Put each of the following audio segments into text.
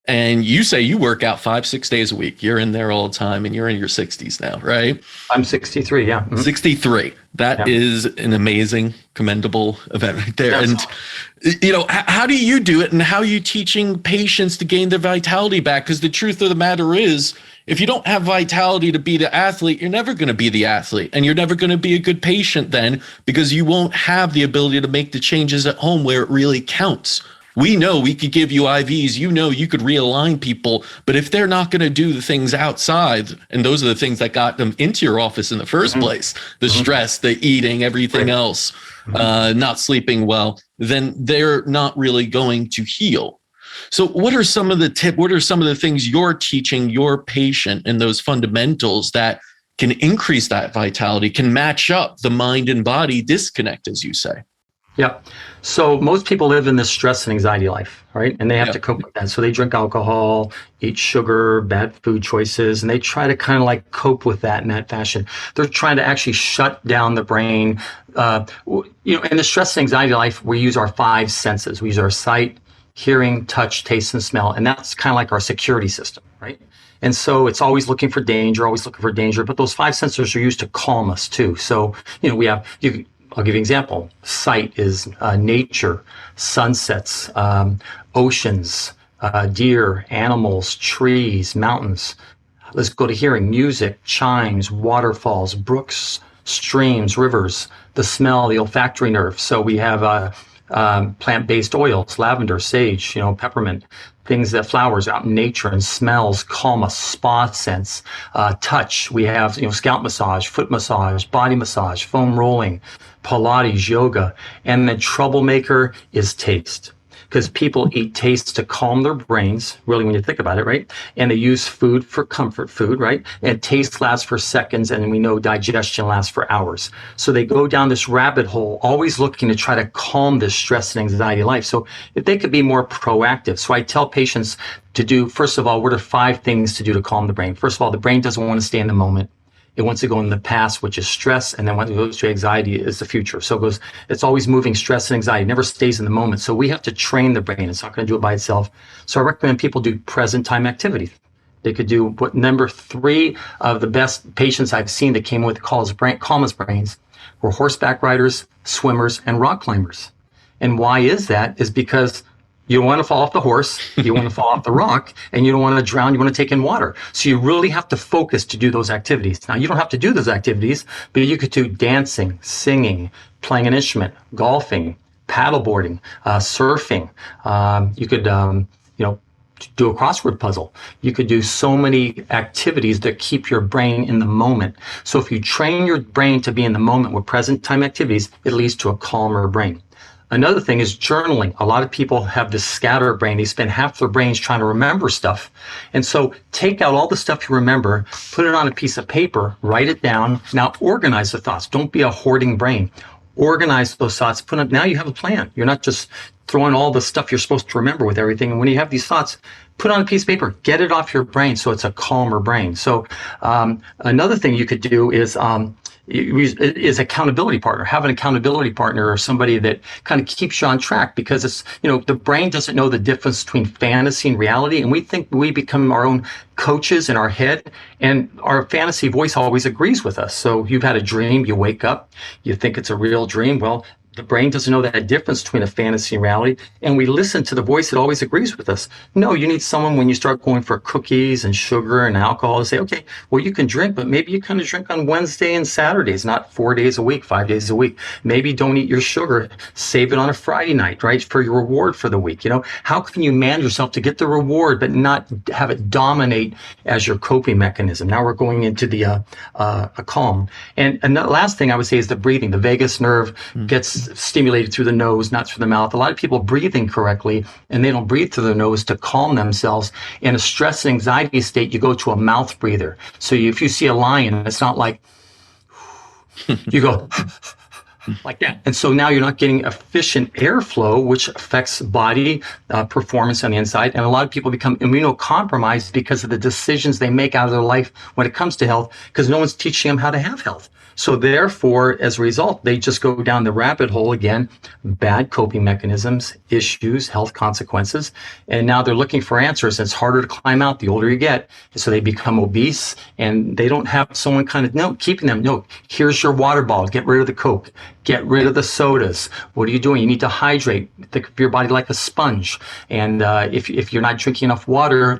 And you say you work out 5, 6 days a week. You're in there all the time and you're in your 60s now, right? I'm 63. Yeah. 63. That Yeah. is an amazing, commendable event right there. Yes. And, how do you do it and how are you teaching patients to gain their vitality back? Because the truth of the matter is, if you don't have vitality to be the athlete, you're never going to be the athlete and you're never going to be a good patient then because you won't have the ability to make the changes at home where it really counts. We know we could give you IVs, you could realign people, but if they're not going to do the things outside, and those are the things that got them into your office in the first place, the stress, the eating, everything else, not sleeping well, then they're not really going to heal. So what are some of the what are some of the things you're teaching your patient in those fundamentals that can increase that vitality, can match up the mind and body disconnect, as you say? Yeah. So most people live in this stress and anxiety life, right? And they have to cope with that. So they drink alcohol, eat sugar, bad food choices, and they try to kind of like cope with that in that fashion. They're trying to actually shut down the brain. In the stress and anxiety life, we use our five senses. We use our sight, hearing, touch, taste, and smell. And that's kind of like our security system, right? And so it's always looking for danger, but those five sensors are used to calm us too. So, I'll give you an example. Sight is nature, sunsets, oceans, deer, animals, trees, mountains. Let's go to hearing: music, chimes, waterfalls, brooks, streams, rivers. The smell, the olfactory nerve. So we have plant-based oils, lavender, sage, peppermint, things that flowers out in nature, and smells calm us. Spa scents. Touch, we have scalp massage, foot massage, body massage, foam rolling, Pilates, yoga. And the troublemaker is taste, because people eat taste to calm their brains, really, when you think about it, right? And they use food for comfort food, right? And taste lasts for seconds, and we know digestion lasts for hours. So they go down this rabbit hole, always looking to try to calm this stress and anxiety life. So if they could be more proactive. So I tell patients to do, first of all, what are 5 things to do to calm the brain? First of all, the brain doesn't want to stay in the moment. It wants to go in the past, which is stress, and then when it goes to anxiety is the future. So it's always moving. Stress and anxiety never stays in the moment. So we have to train the brain. It's not going to do it by itself. So I recommend people do present time activities. They could do what number 3 of the best patients I've seen that came with calmest brains were horseback riders, swimmers, and rock climbers. And why is that? Is because you don't want to fall off the horse, you want to fall off the rock, and you don't want to drown, you want to take in water. So you really have to focus to do those activities. Now, you don't have to do those activities, but you could do dancing, singing, playing an instrument, golfing, paddleboarding, surfing. You could, do a crossword puzzle. You could do so many activities that keep your brain in the moment. So if you train your brain to be in the moment with present time activities, it leads to a calmer brain. Another thing is journaling. A lot of people have this scatter brain. They spend half their brains trying to remember stuff. And so take out all the stuff you remember, put it on a piece of paper, write it down. Now organize the thoughts. Don't be a hoarding brain. Organize those thoughts. Now you have a plan. You're not just throwing all the stuff you're supposed to remember with everything. And when you have these thoughts, put on a piece of paper, get it off your brain so it's a calmer brain. So another thing you could do is accountability partner. Have an accountability partner or somebody that kind of keeps you on track, because it's, the brain doesn't know the difference between fantasy and reality. And we think we become our own coaches in our head, and our fantasy voice always agrees with us. So you've had a dream, you wake up, you think it's a real dream. Well, the brain doesn't know that difference between a fantasy and reality, and we listen to the voice that always agrees with us. No, you need someone when you start going for cookies and sugar and alcohol to say, okay, well, you can drink, but maybe you kind of drink on Wednesday and Saturdays, not 4 days a week, 5 days a week. Maybe don't eat your sugar, save it on a Friday night, right, for your reward for the week. How can you manage yourself to get the reward, but not have it dominate as your coping mechanism? Now we're going into the a calm. And the last thing I would say is the breathing. The vagus nerve gets stimulated through the nose, not through the mouth. A lot of people breathe incorrectly, and they don't breathe through their nose to calm themselves. In a stress and anxiety state, you go to a mouth breather. So if you see a lion, it's not like you go, like that. And so now you're not getting efficient airflow, which affects body performance on the inside. And a lot of people become immunocompromised because of the decisions they make out of their life when it comes to health, because no one's teaching them how to have health. So therefore, as a result, they just go down the rabbit hole again, bad coping mechanisms, issues, health consequences. And now they're looking for answers. And it's harder to climb out the older you get. So they become obese, and they don't have someone kind of keeping them. No, here's your water bottle. Get rid of the Coke. Get rid of the sodas. What are you doing? You need to hydrate. Think of your body like a sponge. And if you're not drinking enough water,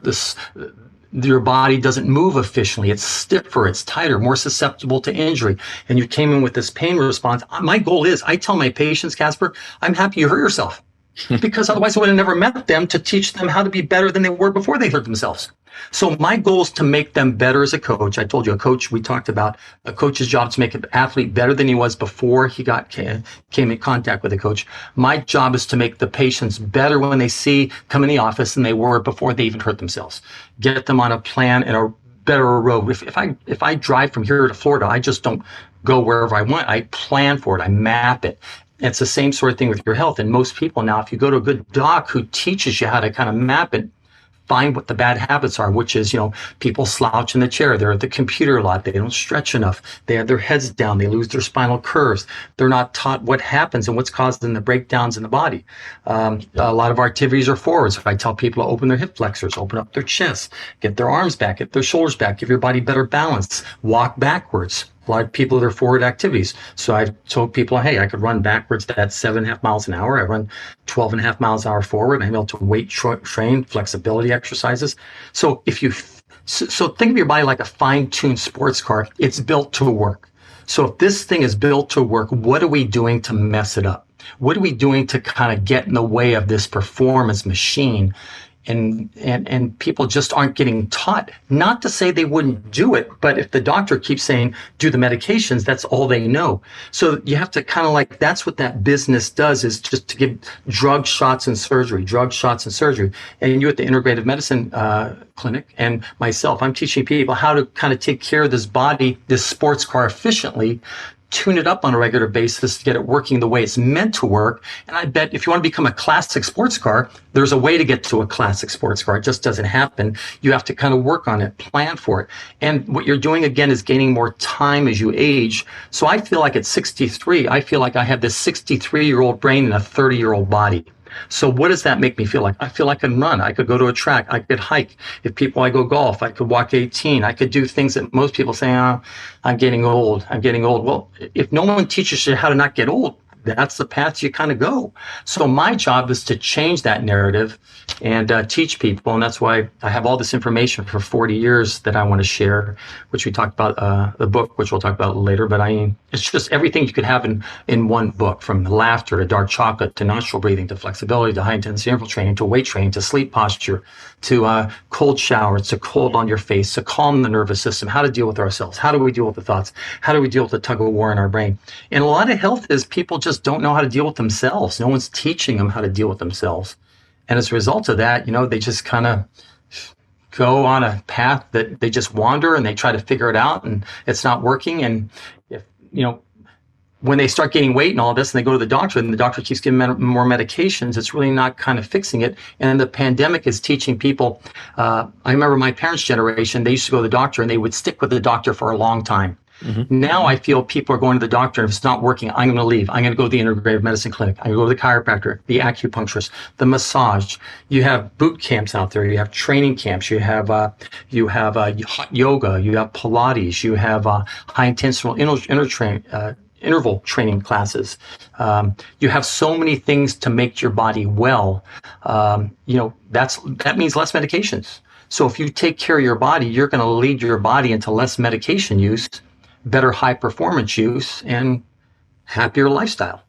your body doesn't move efficiently. It's stiffer, it's tighter, more susceptible to injury. And you came in with this pain response. My goal is, I tell my patients, Casper, I'm happy you hurt yourself, because otherwise I would have never met them to teach them how to be better than they were before they hurt themselves. So my goal is to make them better as a coach. I told you, we talked about a coach's job to make an athlete better than he was before he came in contact with a coach. My job is to make the patients better when they come in the office than they were before they even hurt themselves. Get them on a plan and a better road. If I drive from here to Florida, I just don't go wherever I want. I plan for it. I map it. It's the same sort of thing with your health. And most people now, if you go to a good doc who teaches you how to kind of map it, find what the bad habits are, which is, people slouch in the chair. They're at the computer a lot. They don't stretch enough. They have their heads down. They lose their spinal curves. They're not taught what happens and what's causing the breakdowns in the body. A lot of our activities are forwards. I tell people to open their hip flexors, open up their chest, get their arms back, get their shoulders back, give your body better balance, walk backwards. A lot of people that are forward activities. So I've told people, hey, I could run backwards at 7.5 miles an hour. I run 12.5 miles an hour forward. I'm able to weight train, flexibility exercises. So so think of your body like a fine-tuned sports car. It's built to work. So if this thing is built to work, what are we doing to mess it up? What are we doing to kind of get in the way of this performance machine? And people just aren't getting taught. Not to say they wouldn't do it, but if the doctor keeps saying, do the medications, that's all they know. So you have to kind of that's what that business does, is just to give drug shots and surgery. And you at the Integrative Medicine Clinic and myself, I'm teaching people how to kind of take care of this body, this sports car efficiently, tune it up on a regular basis to get it working the way it's meant to work. And I bet if you want to become a classic sports car, there's a way to get to a classic sports car. It just doesn't happen. You have to kind of work on it, plan for it. And what you're doing, again, is gaining more time as you age. So I feel like at 63, I feel like I have this 63-year-old brain and a 30-year-old body. So what does that make me feel like? I feel like I can run. I could go to a track. I could hike. I go golf, I could walk 18. I could do things that most people say, I'm getting old. Well, if no one teaches you how to not get old, that's the path you kind of go. So my job is to change that narrative and teach people. And that's why I have all this information for 40 years that I want to share, which we talked about, the book, which we'll talk about later. But it's just everything you could have in one book, from laughter to dark chocolate to nostril breathing to flexibility to high intensity interval training to weight training to sleep posture to cold showers to cold on your face to calm the nervous system, how to deal with ourselves, how do we deal with the thoughts, how do we deal with the tug of war in our brain. And a lot of health is people just don't know how to deal with themselves. No one's teaching them how to deal with themselves. And as a result of that, they just kind of go on a path that they just wander and they try to figure it out and it's not working. And if, when they start gaining weight and all this and they go to the doctor and the doctor keeps giving them more medications, it's really not kind of fixing it. And the pandemic is teaching people. I remember my parents' generation, they used to go to the doctor and they would stick with the doctor for a long time. Mm-hmm. Now I feel people are going to the doctor, and if it's not working, I'm going to leave. I'm going to go to the Integrative Medicine Clinic. I'm going to go to the chiropractor, the acupuncturist, the massage. You have boot camps out there. You have training camps. You have hot yoga. You have Pilates. You have high intensity interval training classes. You have so many things to make your body well. That means less medications. So if you take care of your body, you're going to lead your body into less medication use, better high performance use, and happier lifestyle.